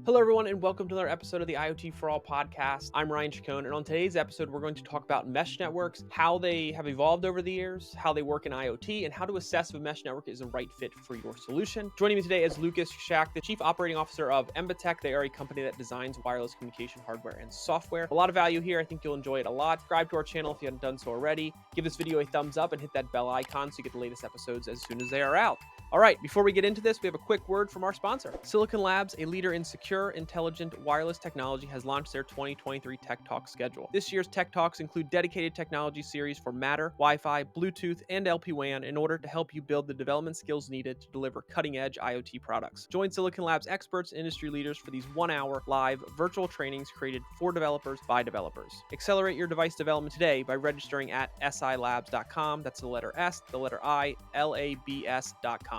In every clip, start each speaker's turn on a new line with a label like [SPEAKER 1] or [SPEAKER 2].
[SPEAKER 1] Hello, everyone, and welcome to another episode of the IoT For All Podcast. I'm Ryan Chacon, and on today's episode, we're going to talk about mesh networks, how they have evolved over the years, how they work in IoT, and how to assess if a mesh network is the right fit for your solution. Joining me today is Lukasz Krzak, the Chief Operating Officer of Embetech. They are a company that designs wireless communication hardware and software. A lot of value here. I think you'll enjoy it a lot. Subscribe to our channel if you haven't done so already. Give this video a thumbs up and hit that bell icon so you get the latest episodes as soon as they are out. All right, before we get into this, we have a quick word from our sponsor. Silicon Labs, a leader in secure, intelligent wireless technology, has launched their 2023 Tech Talk schedule. This year's Tech Talks include dedicated technology series for Matter, Wi-Fi, Bluetooth, and LPWAN in order to help you build the development skills needed to deliver cutting-edge IoT products. Join Silicon Labs experts and industry leaders for these one-hour live virtual trainings created for developers by developers. Accelerate your device development today by registering at silabs.com. That's the letter S, the letter I, labs.com.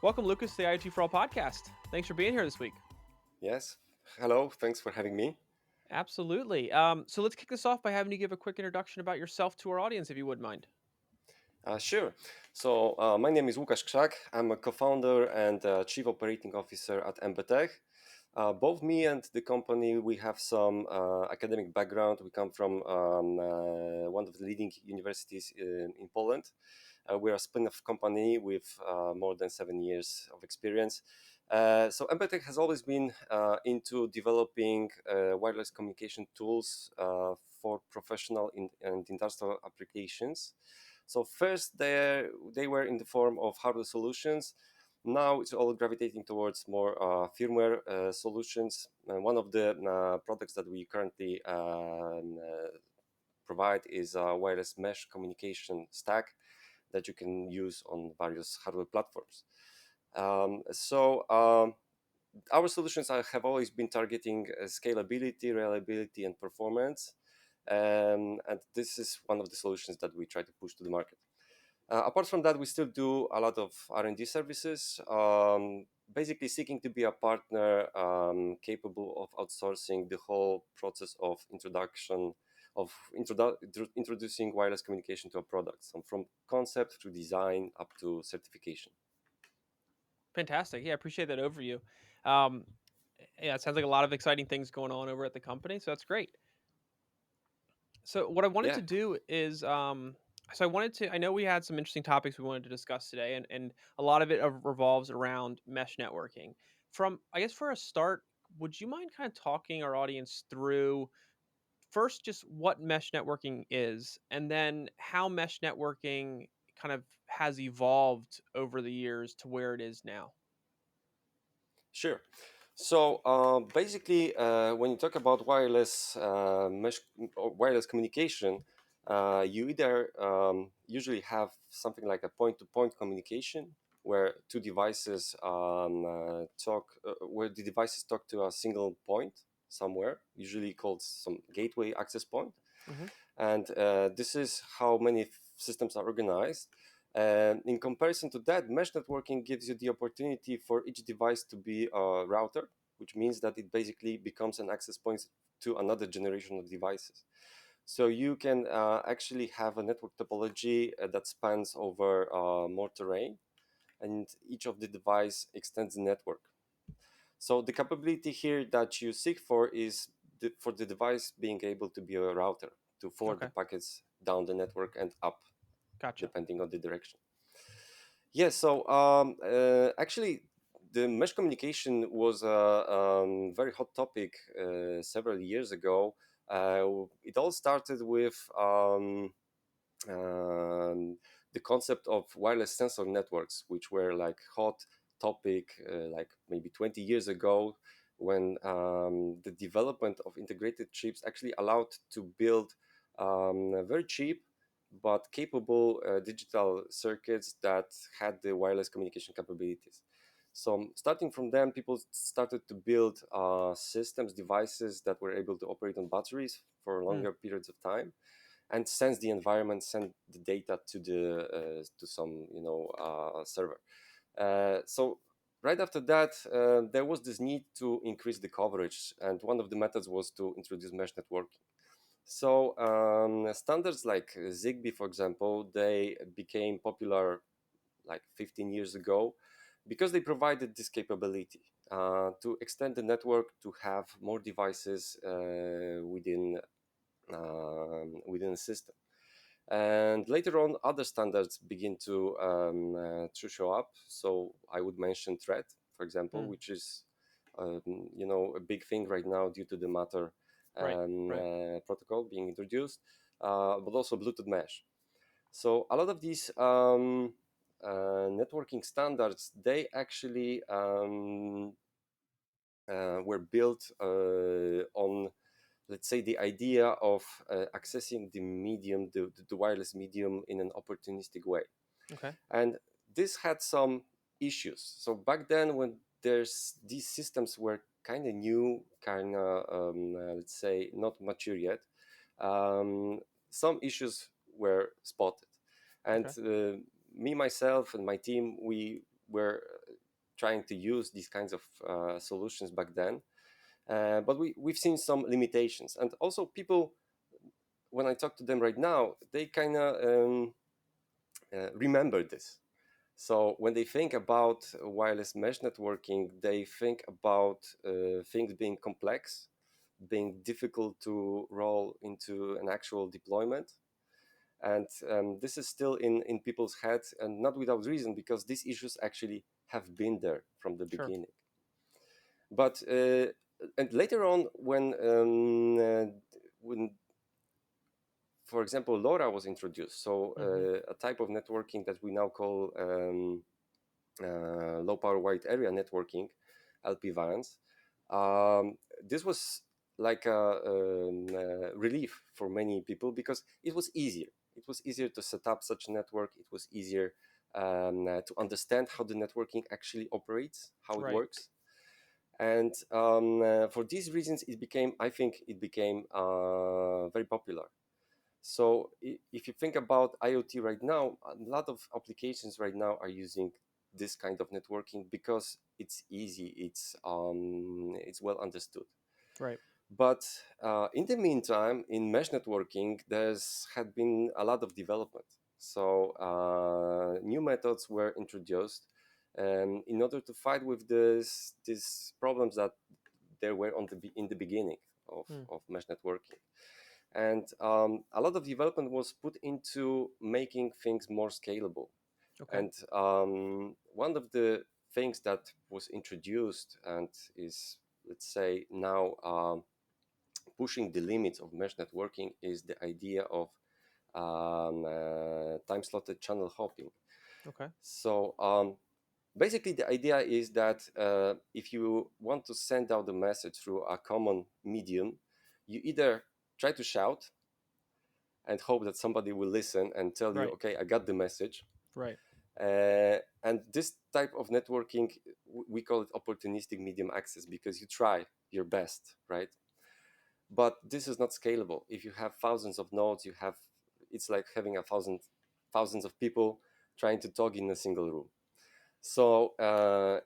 [SPEAKER 1] Welcome, Lukasz, to the IoT For All podcast. Thanks for being here this week.
[SPEAKER 2] Yes. Hello. Thanks for having me.
[SPEAKER 1] Absolutely. So let's kick this off by having you give a quick introduction about yourself to our audience, if you wouldn't mind.
[SPEAKER 2] Sure. So my name is Lukasz Krzak. I'm a co-founder and Chief Operating Officer at Embetech. Both me and the company, we have some academic background. We come from one of the leading universities in Poland. We're a spin-off company with more than 7 years of experience. So Embetech has always been into developing wireless communication tools for professional and industrial applications. So first they were in the form of hardware solutions. Now it's all gravitating towards more firmware solutions. And one of the products that we currently provide is a wireless mesh communication stack that you can use on various hardware platforms. Our solutions have always been targeting scalability, reliability, and performance. And this is one of the solutions that we try to push to the market. Apart from that, we still do a lot of R&D services, basically seeking to be a partner capable of outsourcing the whole process of introducing wireless communication to a product, so from concept to design up to certification.
[SPEAKER 1] Fantastic. Yeah, I appreciate that overview. Yeah, it sounds like a lot of exciting things going on over at the company, so that's great. So what I wanted
[SPEAKER 2] Yeah,
[SPEAKER 1] to do is, I know we had some interesting topics we wanted to discuss today, and a lot of it revolves around mesh networking. I guess for a start, would you mind kind of talking our audience through first just what mesh networking is, and then how mesh networking kind of has evolved over the years to where it is now?
[SPEAKER 2] sure. So basically, when you talk about wireless mesh or wireless communication, you either usually have something like a point-to-point communication, where two devices where the devices talk to a single point somewhere, usually called some gateway access point.
[SPEAKER 1] Hmm.
[SPEAKER 2] And this is how many systems are organized. And in comparison to that, mesh networking gives you the opportunity for each device to be a router, which means that it basically becomes an access point to another generation of devices. So you can actually have a network topology that spans over more terrain, and each of the device extends the network. So the capability here that you seek for is for the device being able to be a router to forward the
[SPEAKER 1] Okay,
[SPEAKER 2] packets down the network and up,
[SPEAKER 1] gotcha.
[SPEAKER 2] depending on the direction. Yes, so actually, the mesh communication was a very hot topic several years ago. It all started with the concept of wireless sensor networks, which were like hot topic like maybe 20 years ago, when the development of integrated chips actually allowed to build very cheap but capable digital circuits that had the wireless communication capabilities. So starting from them, people started to build systems, devices that were able to operate on batteries for
[SPEAKER 1] Hmm.
[SPEAKER 2] longer periods of time and sense the environment, send the data to some server. So right after that, there was this need to increase the coverage, and one of the methods was to introduce mesh networking. So standards like Zigbee, for example, they became popular like 15 years ago, because they provided this capability to extend the network to have more devices within a system. And later on, other standards begin to show up. So I would mention Thread, for example, which is a big thing right now due to the Matter
[SPEAKER 1] Right.
[SPEAKER 2] protocol being introduced, but also Bluetooth Mesh. So a lot of these networking standards, they actually were built on, let's say, the idea of accessing the medium, the wireless medium, in an opportunistic way.
[SPEAKER 1] Okay.
[SPEAKER 2] And this had some issues. So back then, when these systems were kind of new, let's say, not mature yet, some issues were spotted. And me, myself, and my team, we were trying to use these kinds of solutions back then. But we've seen some limitations. And also people, when I talk to them right now, they kind of remember this. So when they think about wireless mesh networking, they think about things being complex, being difficult to roll into an actual deployment. And this is still in people's heads, and not without reason, because these issues actually have been there from the beginning. But and later on, when for example, LoRa was introduced, so a type of networking that we now call low power wide area networking, LPWANs. This was like a relief for many people, because it was easier. It was easier to set up such a network. It was easier to understand how the networking actually operates, how it works. And for these reasons, I think it became very popular. So if you think about IoT right now, a lot of applications right now are using this kind of networking because it's easy, it's well understood.
[SPEAKER 1] Right.
[SPEAKER 2] But in the meantime, in mesh networking, there's had been a lot of development. So new methods were introduced in order to fight with these problems that there were in the beginning of mesh networking. And a lot of development was put into making things more scalable.
[SPEAKER 1] Okay.
[SPEAKER 2] And one of the things that was introduced and is, let's say, now pushing the limits of mesh networking is the idea of time-slotted channel hopping.
[SPEAKER 1] Okay.
[SPEAKER 2] So basically, the idea is that if you want to send out a message through a common medium, you either try to shout and hope that somebody will listen and tell you, okay, I got the message.
[SPEAKER 1] Right.
[SPEAKER 2] And this type of networking, we call it opportunistic medium access, because you try your best, right? But this is not scalable. If you have thousands of nodes, it's like having thousands of people trying to talk in a single room. So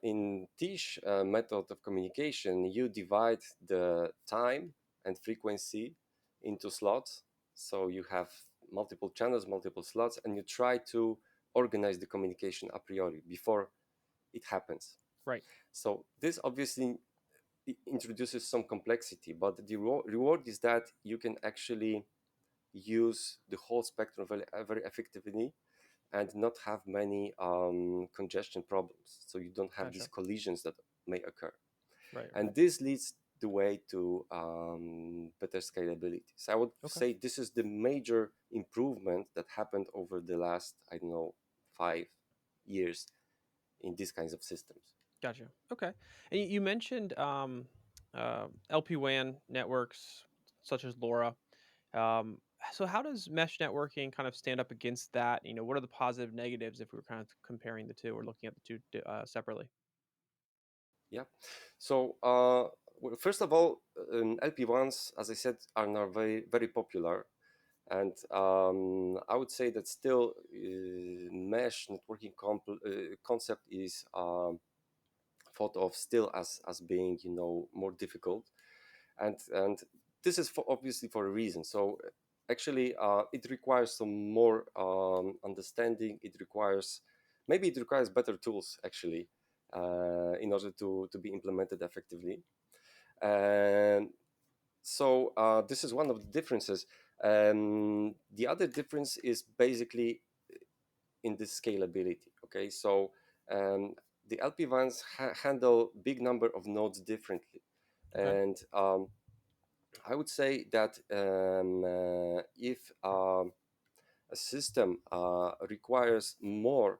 [SPEAKER 2] in this method of communication, you divide the time and frequency into slots. So you have multiple channels, multiple slots, and you try to organize the communication a priori before it happens.
[SPEAKER 1] Right.
[SPEAKER 2] So this obviously introduces some complexity, but the reward is that you can actually use the whole spectrum very effectively and not have many congestion problems. So you don't have these collisions that may occur.
[SPEAKER 1] Right.
[SPEAKER 2] And this leads the way to better scalability. So I would say this is the major improvement that happened over the last, 5 years in these kinds of systems.
[SPEAKER 1] Gotcha. Okay. And you mentioned LPWAN networks such as LoRa. So how does mesh networking kind of stand up against that? What are the positive negatives if we were kind of comparing the two or looking at the two separately?
[SPEAKER 2] Yeah. So first of all, LP1s, as I said, are now very, very popular. And I would say that still mesh networking concept is thought of still as being more difficult, and this is obviously for a reason. So actually, it requires some more understanding. It requires better tools actually in order to be implemented effectively. And so this is one of the differences. The other difference is basically in the scalability. Okay, so the LPWANs handle big number of nodes differently,
[SPEAKER 1] Okay.
[SPEAKER 2] and I would say that if a system requires more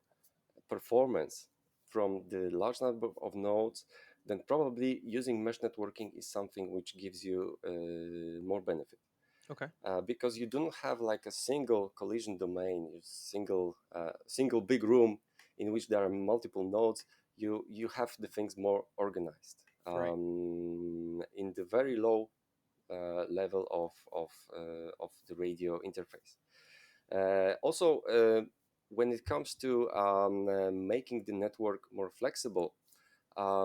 [SPEAKER 2] performance from the large number of nodes, then probably using mesh networking is something which gives you more benefit.
[SPEAKER 1] Okay.
[SPEAKER 2] Because you don't have like a single collision domain, single big room in which there are multiple nodes. You have the things more organized
[SPEAKER 1] Right.
[SPEAKER 2] in the very low level of the radio interface. Also, when it comes to making the network more flexible,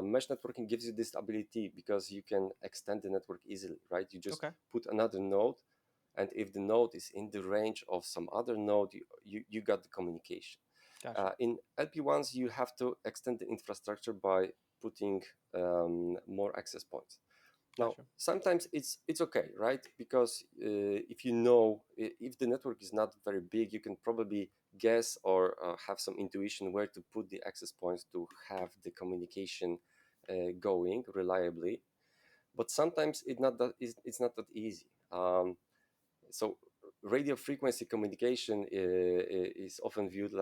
[SPEAKER 2] mesh networking gives you this ability because you can extend the network easily, right? You just
[SPEAKER 1] Okay.
[SPEAKER 2] put another node, and if the node is in the range of some other node, you got the communication.
[SPEAKER 1] Gotcha.
[SPEAKER 2] In LP1s, you have to extend the infrastructure by putting more access points. Now,
[SPEAKER 1] Gotcha.
[SPEAKER 2] sometimes it's okay, right? Because if if the network is not very big, you can probably guess or have some intuition where to put the access points to have the communication going reliably. But sometimes it's not that easy. So radio frequency communication is often viewed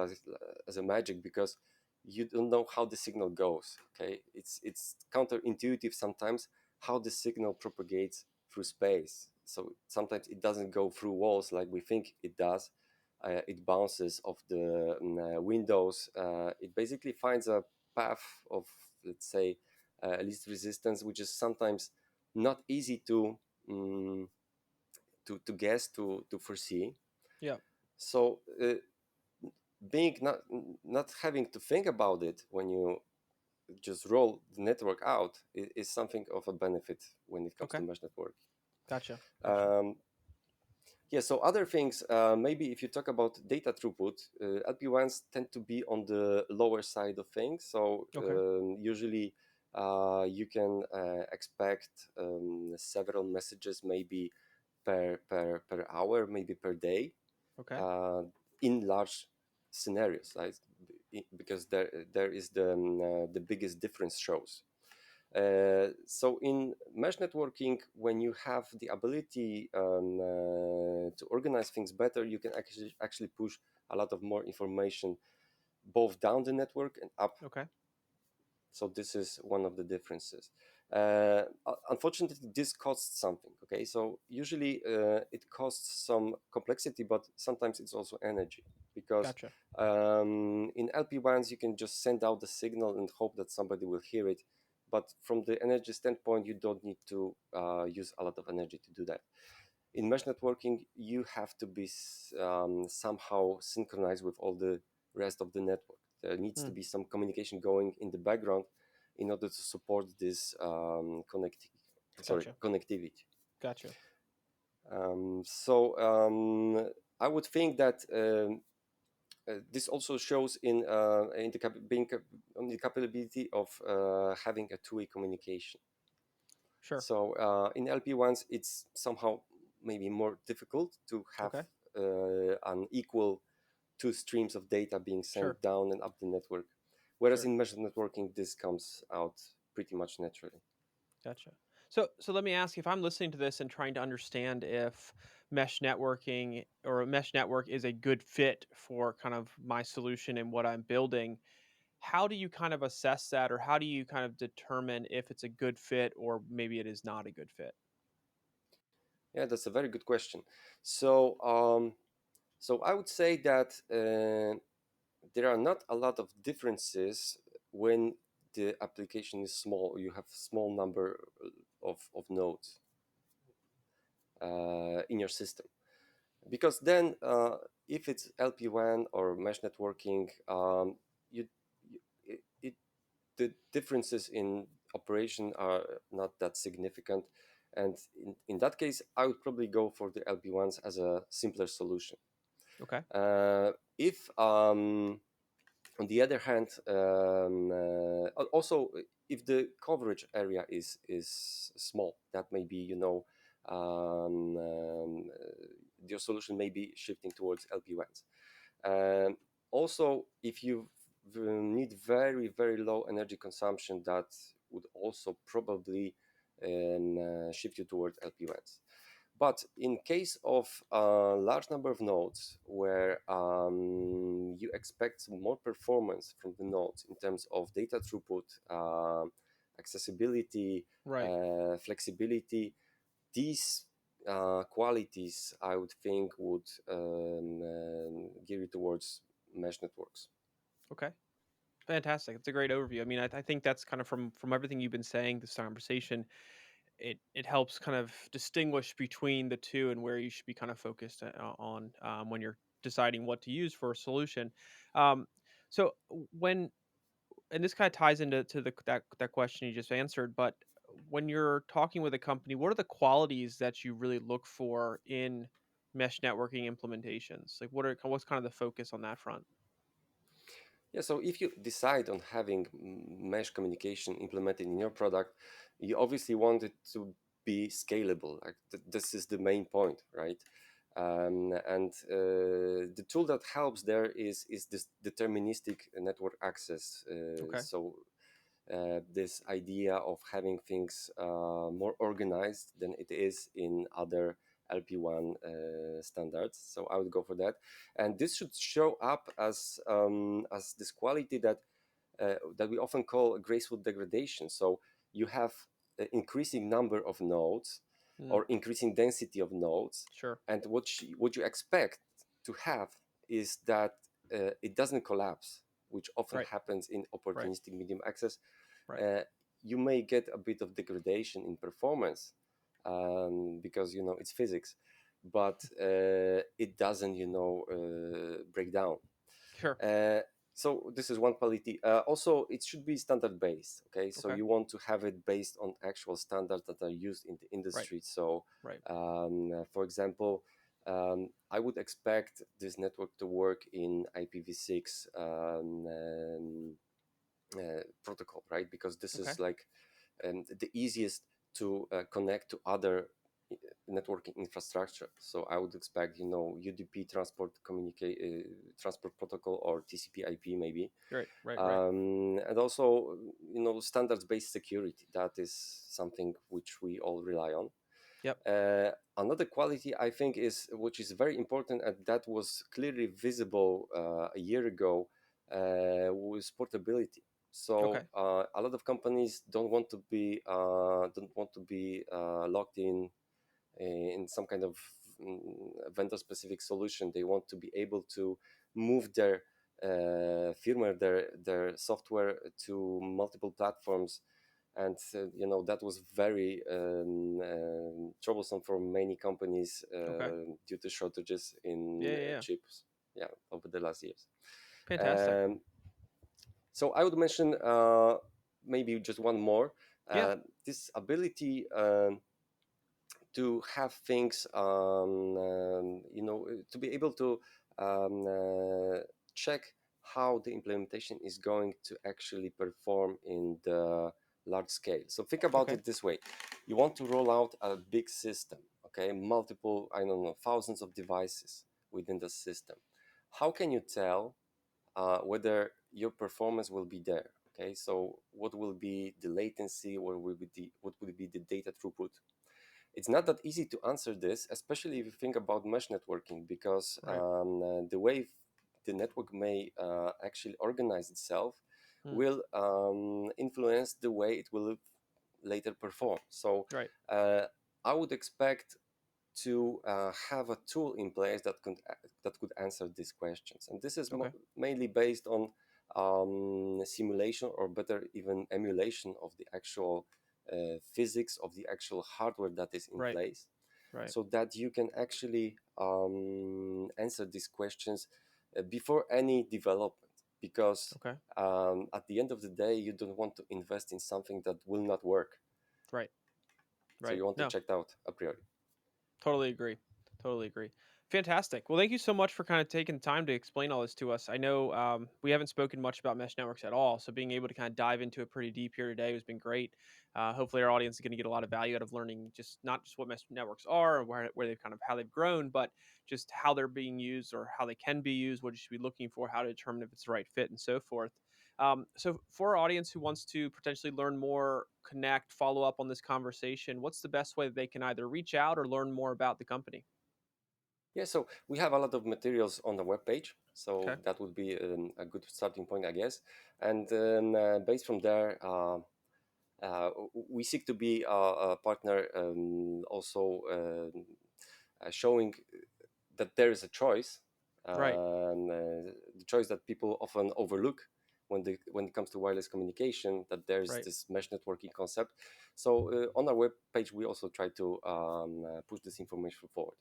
[SPEAKER 2] as a magic because you don't know how the signal goes. Okay, it's counterintuitive sometimes how the signal propagates through space. So sometimes it doesn't go through walls like we think it does. It bounces off the windows. It basically finds a path of, let's say, least resistance, which is sometimes not easy um, to guess, to foresee.
[SPEAKER 1] Yeah.
[SPEAKER 2] So being not having to think about it when you just roll the network out is something of a benefit when it comes
[SPEAKER 1] Okay.
[SPEAKER 2] to mesh network.
[SPEAKER 1] Gotcha. Gotcha.
[SPEAKER 2] Um, yeah, so other things, maybe if you talk about data throughput, LP1s tend to be on the lower side of things. So
[SPEAKER 1] Okay.
[SPEAKER 2] usually you can expect several messages maybe per hour, maybe per day,
[SPEAKER 1] Okay.
[SPEAKER 2] uh, in large scenarios, right? Because there is the biggest difference shows. So in mesh networking, when you have the ability to organize things better, you can actually push a lot of more information both down the network and up.
[SPEAKER 1] Okay.
[SPEAKER 2] So this is one of the differences. Unfortunately, this costs something. Okay, so usually it costs some complexity, but sometimes it's also energy because
[SPEAKER 1] Gotcha.
[SPEAKER 2] in LP1s you can just send out the signal and hope that somebody will hear it. But from the energy standpoint, you don't need to use a lot of energy to do that. In mesh networking, you have to be somehow synchronized with all the rest of the network. There needs to
[SPEAKER 1] Hmm.
[SPEAKER 2] be some communication going in the background in order to support this
[SPEAKER 1] Gotcha.
[SPEAKER 2] connectivity.
[SPEAKER 1] Gotcha.
[SPEAKER 2] So I would think that this also shows in on the capability of having a two-way communication.
[SPEAKER 1] Sure.
[SPEAKER 2] So in LP1s, it's somehow maybe more difficult to have
[SPEAKER 1] Okay.
[SPEAKER 2] an equal two streams of data being
[SPEAKER 1] Sure.
[SPEAKER 2] sent down and up the network. Whereas
[SPEAKER 1] Sure.
[SPEAKER 2] in mesh networking, this comes out pretty much naturally.
[SPEAKER 1] Gotcha. So let me ask you, if I'm listening to this and trying to understand if mesh networking or a mesh network is a good fit for kind of my solution and what I'm building, how do you kind of assess that, or how do you kind of determine if it's a good fit or maybe it is not a good fit?
[SPEAKER 2] Yeah, that's a very good question. So, so I would say that there are not a lot of differences when the application is small. You have small number of nodes in your system. Because then if it's LP1 or mesh networking, you, it the differences in operation are not that significant, and in that case I would probably go for the LP1s as a simpler solution.
[SPEAKER 1] Okay.
[SPEAKER 2] If On the other hand, also if the coverage area is small, that may be, your solution may be shifting towards LPWANs. Also, if you need very, very low energy consumption, that would also probably shift you toward LPWANs. But in case of a large number of nodes where you expect more performance from the nodes in terms of data throughput, accessibility,
[SPEAKER 1] Right.
[SPEAKER 2] flexibility, these qualities, I would think, would gear you towards mesh networks.
[SPEAKER 1] Okay. Fantastic. It's a great overview. I mean, I think that's kind of from everything you've been saying this conversation. It helps kind of distinguish between the two and where you should be kind of focused on when you're deciding what to use for a solution. Um, so when and this kind of ties into that question you just answered, but when you're talking with a company, what are the qualities that you really look for in mesh networking implementations? Like what's kind of the focus on that front?
[SPEAKER 2] Yeah, so if you decide on having mesh communication implemented in your product, you obviously want it to be scalable. Like this is the main point, right? And the tool that helps there is this deterministic network access.
[SPEAKER 1] Okay.
[SPEAKER 2] This idea of having things more organized than it is in other LP1 standards. So I would go for that, and this should show up as this quality that we often call graceful degradation. So you have an increasing number of nodes
[SPEAKER 1] Mm,
[SPEAKER 2] or increasing density of nodes,
[SPEAKER 1] sure.
[SPEAKER 2] and what you expect to have is that it doesn't collapse, which often
[SPEAKER 1] Right.
[SPEAKER 2] happens in
[SPEAKER 1] Right.
[SPEAKER 2] opportunistic medium access.
[SPEAKER 1] Right.
[SPEAKER 2] uh, you may get a bit of degradation in performance because it's physics, but it doesn't break down.
[SPEAKER 1] Sure.
[SPEAKER 2] Uh, so this is one quality. Also, it should be standard based. Okay, so
[SPEAKER 1] Okay.
[SPEAKER 2] you want to have it based on actual standards that are used in the
[SPEAKER 1] Right.
[SPEAKER 2] industry. So,
[SPEAKER 1] Right.
[SPEAKER 2] for example, I would expect this network to work in IPv6 protocol, right? Because this
[SPEAKER 1] Okay.
[SPEAKER 2] is like the easiest to connect to other networking infrastructure. So I would expect, UDP transport protocol or TCP/IP maybe,
[SPEAKER 1] Right. Right. Right.
[SPEAKER 2] and also standards-based security. That is something which we all rely on.
[SPEAKER 1] Yep.
[SPEAKER 2] Another quality I think which is very important, and that was clearly visible a year ago, was portability.
[SPEAKER 1] Okay.
[SPEAKER 2] So a lot of companies don't want to be locked in some kind of vendor specific solution. They want to be able to move their firmware, their software to multiple platforms, and that was very troublesome for many companies
[SPEAKER 1] Okay.
[SPEAKER 2] due to shortages
[SPEAKER 1] Yeah.
[SPEAKER 2] in
[SPEAKER 1] Yeah. Yeah.
[SPEAKER 2] chips, yeah, over the last years.
[SPEAKER 1] Fantastic.
[SPEAKER 2] um, so I would mention maybe just one more,
[SPEAKER 1] Yeah.
[SPEAKER 2] this ability to have things to be able to um, uh, check how the implementation is going to actually perform in the large scale. So think about
[SPEAKER 1] Okay.
[SPEAKER 2] it this way: you want to roll out a big system, okay, multiple, I don't know, thousands of devices within the system. How can you tell whether your performance will be there? Okay, so what will be the latency, what will be the data throughput? It's not that easy to answer this, especially if you think about mesh networking, because
[SPEAKER 1] Right.
[SPEAKER 2] the way the network may actually organize itself
[SPEAKER 1] Mm,
[SPEAKER 2] will influence the way it will later perform. So
[SPEAKER 1] right.
[SPEAKER 2] uh, I would expect to have a tool in place that could answer these questions, and this is
[SPEAKER 1] Okay.
[SPEAKER 2] mainly based on simulation, or better, even emulation of the actual physics of the actual hardware that is in
[SPEAKER 1] Right.
[SPEAKER 2] place,
[SPEAKER 1] Right.
[SPEAKER 2] so that you can actually answer these questions before any development. Because
[SPEAKER 1] Okay.
[SPEAKER 2] at the end of the day, you don't want to invest in something that will not work.
[SPEAKER 1] Right.
[SPEAKER 2] So
[SPEAKER 1] Right.
[SPEAKER 2] you want to
[SPEAKER 1] No,
[SPEAKER 2] check it out a priori.
[SPEAKER 1] totally agree. Totally agree. Fantastic. Well, thank you so much for kind of taking the time to explain all this to us. I know we haven't spoken much about mesh networks at all, so being able to kind of dive into it pretty deep here today has been great. Hopefully, our audience is going to get a lot of value out of learning just not just what mesh networks are and where they've kind of how they've grown, but just how they're being used or how they can be used, what you should be looking for, how to determine if it's the right fit, and so forth. So, for our audience who wants to potentially learn more, connect, follow up on this conversation, what's the best way that they can either reach out or learn more about the company?
[SPEAKER 2] Yeah, so we have a lot of materials on the webpage, so
[SPEAKER 1] Okay.
[SPEAKER 2] that would be a good starting point, I guess. And then based from there, we seek to be a partner, also showing that there is a choice,
[SPEAKER 1] Right.
[SPEAKER 2] and the choice that people often overlook when it comes to wireless communication, that there's
[SPEAKER 1] Right.
[SPEAKER 2] this mesh networking concept. So on our webpage, we also try to push this information forward.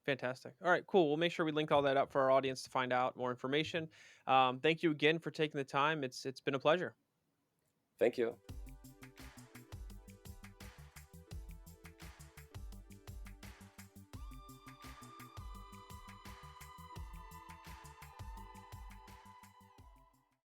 [SPEAKER 1] Fantastic. All right, cool. We'll make sure we link all that up for our audience to find out more information. Thank you again for taking the time. It's been a pleasure.
[SPEAKER 2] Thank you.